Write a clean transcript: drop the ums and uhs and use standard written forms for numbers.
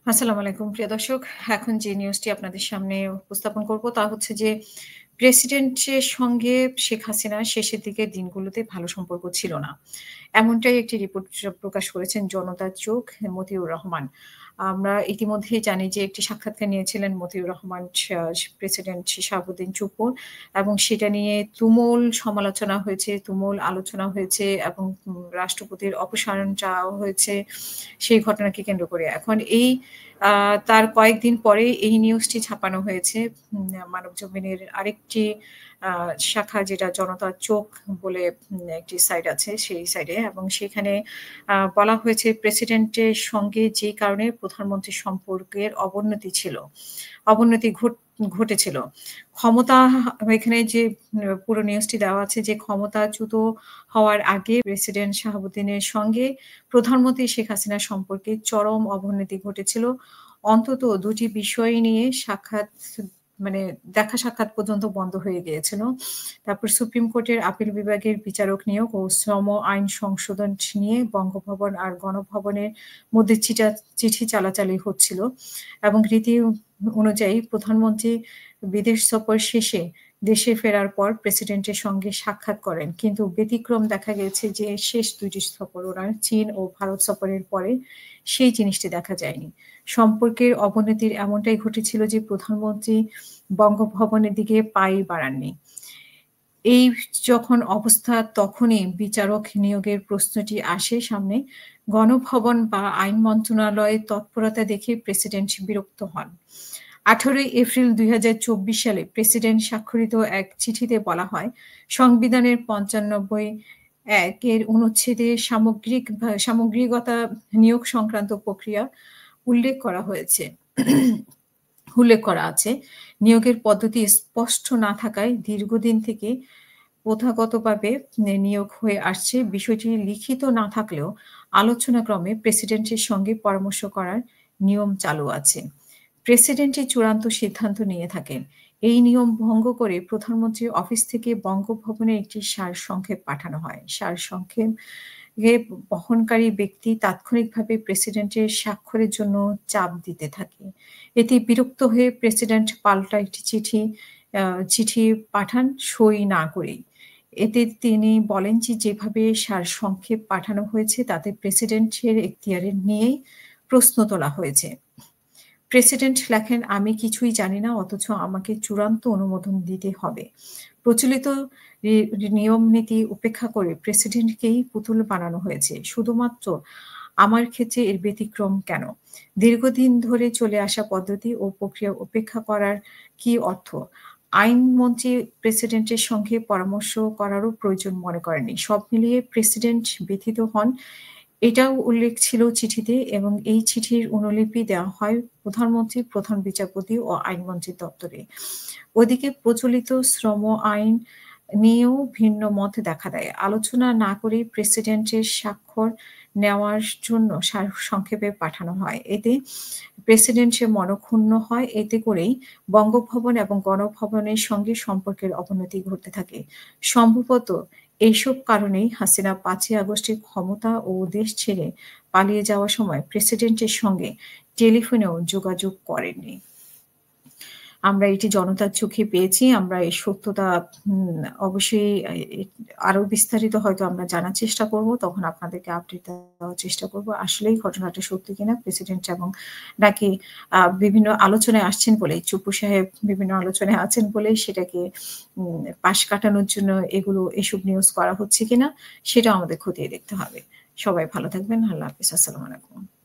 আসসালামু আলাইকুম প্রিয় দর্শক। এখন যে নিউজটি আপনাদের সামনে উপস্থাপন করব তা হচ্ছে যে প্রেসিডেন্টের সঙ্গে শেখ হাসিনার শেষের দিকের দিনগুলোতে ভালো সম্পর্ক ছিল না। এমনটাই একটি রিপোর্ট প্রকাশ করেছেন জনতার চোখ মতিউর রহমান। আমরা ইতিমধ্যেই জানি যে একটি সাক্ষাৎকার নিয়েছিলেন মতিউর রহমান প্রেসিডেন্ট শাহাবুদ্দিন চুপ্পুর এবং সেটা নিয়ে তুমুল সমালোচনা হয়েছে, তুমুল আলোচনা হয়েছে এবং রাষ্ট্রপতির অপসারণ চাওয়া হয়েছে সেই ঘটনাকে কেন্দ্র করে। এখন এই আ তার কয়েকদিন পরে এই নিউজটি ছাপানো হয়েছে। মানবজমিনের আরেকটি আ শাখা যেটা জনতার চোখ বলে একটি সাইট আছে সেই সাইটে এবং সেখানে বলা হয়েছে প্রেসিডেন্টের সঙ্গে যে কারণে প্রধানমন্ত্রীর সম্পর্কের অবনতি ঘটেছিল। ক্ষমতা এখানে যে পুরো নিউজটি দেওয়া আছে যে ক্ষমতাচ্যুত হওয়ার আগে প্রেসিডেন্ট শাহাবুদ্দিনের সঙ্গে প্রধানমন্ত্রী শেখ হাসিনার সম্পর্কে চরম অবনতি ঘটেছিল। অন্তত ২ টি বিষয় নিয়ে মানে দেখা সাক্ষাৎ পর্যন্ত বন্ধ হয়ে গিয়েছিল। তারপর সুপ্রিম কোর্টের আপিল বিভাগের বিচারক নিয়োগ ও শ্রম আইন সংশোধন নিয়ে বঙ্গভবন আর গণভবনের মধ্যে চিঠি চালাচালি হচ্ছিল এবং রীতি অনুযায়ী প্রধানমন্ত্রী বিদেশ সফর শেষে দেশে ফেরার পর প্রেসিডেন্টের সঙ্গে সাক্ষাৎ করেন। কিন্তু ব্যতিক্রম দেখা গেছে যে শেষ ২ টি সফর উনার চীন ও ভারত সফরের পরে সেই জিনিসটি দেখা যায়নি। সম্পর্কের অবনতির এমনটাই ঘটেছিল যে প্রধানমন্ত্রী বঙ্গভবনের দিকে পাই বাড়াননি। এই যখন অবস্থা তখনই বিচারক নিয়োগের প্রশ্নটি আসে সামনে। গণভবন বা আইন মন্ত্রণালয়ের তৎপরতা দেখে প্রেসিডেন্ট বিরক্ত হন। ১৮ এপ্রিল ২০২৪ সালে প্রেসিডেন্ট স্বাক্ষরিত এক চিঠিতে বলা হয়, সংবিধানের ৯৫(১) এর অনুচ্ছেদে সামগ্রিকতা নিয়োগ সংক্রান্ত প্রক্রিয়া উল্লেখ করা হয়েছে। উল্লেখ করা আছে। নিয়োগের পদ্ধতি স্পষ্ট না থাকায় দীর্ঘদিন থেকে প্রথাগতভাবে নিয়োগ হয়ে আসছে। বিষয়টি লিখিত না থাকলেও আলোচনাক্রমে প্রেসিডেন্টের সঙ্গে পরামর্শ করার নিয়ম চালু আছে। প্রেসিডেন্টই চূড়ান্ত সিদ্ধান্ত নিয়ে থাকেন। এই নিয়ম ভঙ্গ করে প্রধানমন্ত্রীর অফিস থেকে বঙ্গভবনে একটি সারসংক্ষেপ পাঠানো হয়। সারসংক্ষেপ বহনকারী ব্যক্তি তাৎক্ষণিকভাবে প্রেসিডেন্টের স্বাক্ষরের জন্য চাপ দিতে থাকে। এতে বিরক্ত হয়ে প্রেসিডেন্ট পাল্টা একটি চিঠি পাঠান সই না করেই। এতে তিনি বলেন যে যেভাবে সারসংক্ষেপ পাঠানো হয়েছে তাতে প্রেসিডেন্টের এখতিয়ার নিয়েই প্রশ্ন তোলা হয়েছে। প্রেসিডেন্ট লেখেন, "আমি কিছুই জানি না অথচ আমাকে চূড়ান্ত অনুমোদন দিতে হবে।" প্রচলিত রি নিয়ম-নীতি উপেক্ষা করে প্রেসিডেন্টকেই পুতুল বানানো হয়েছে। শুধুমাত্র আমার ক্ষেত্রে এর ব্যতিক্রম কেন? দীর্ঘদিন ধরে চলে আসা পদ্ধতি ও প্রক্রিয়া উপেক্ষা করার কি অর্থ? আইনমন্ত্রী প্রেসিডেন্টের সঙ্গে পরামর্শ করারও প্রয়োজন মনে করেননি। সব মিলিয়ে প্রেসিডেন্ট ব্যথিত হন। এটাও উল্লেখ ছিল চিঠিতে এবং এই চিঠির অনুলিপি দেওয়া হয় প্রধানমন্ত্রী, প্রধান বিচারপতি ও আইনমন্ত্রীর দপ্তরে। ওদিকে প্রচলিত শ্রম আইন নিয়েও ভিন্ন মত দেখা দেয়। আলোচনা না করেই প্রেসিডেন্টের স্বাক্ষর নেওয়ার জন্য সারসংক্ষেপে পাঠানো হয়। এতে প্রেসিডেন্টের মনঃক্ষুণ্ণ হয়। এতে করেই বঙ্গভবন এবং গণভবনের সঙ্গে সম্পর্কের অবনতি ঘটতে থাকে। সম্ভবত এইসব কারণেই হাসিনা ৫ই আগস্টে ক্ষমতা ও দেশ ছেড়ে পালিয়ে যাওয়ার সময় প্রেসিডেন্টের সঙ্গে টেলিফোনেও যোগাযোগ করেননি। আমরা এটি জনতার চোখে পেয়েছি। আমরা এর সত্যতা অবশ্যই আরো বিস্তারিত হয়তো আমরা জানার চেষ্টা করব। তখন আপনাদেরকে আপডেট দেওয়ার চেষ্টা করব। আসলেই ঘটনাটা সত্যি কিনা প্রেসিডেন্ট এবং নাকি বিভিন্ন আলোচনায় আসছেন বলেই চুপ্পু সাহেব বিভিন্ন আলোচনায় আছেন বলেই সেটাকে পাশ কাটানোর জন্য এসব নিউজ করা হচ্ছে কিনা সেটাও আমাদের খতিয়ে দেখতে হবে। সবাই ভালো থাকবেন। আল্লাহ হাফেজ। আসসালামু আলাইকুম।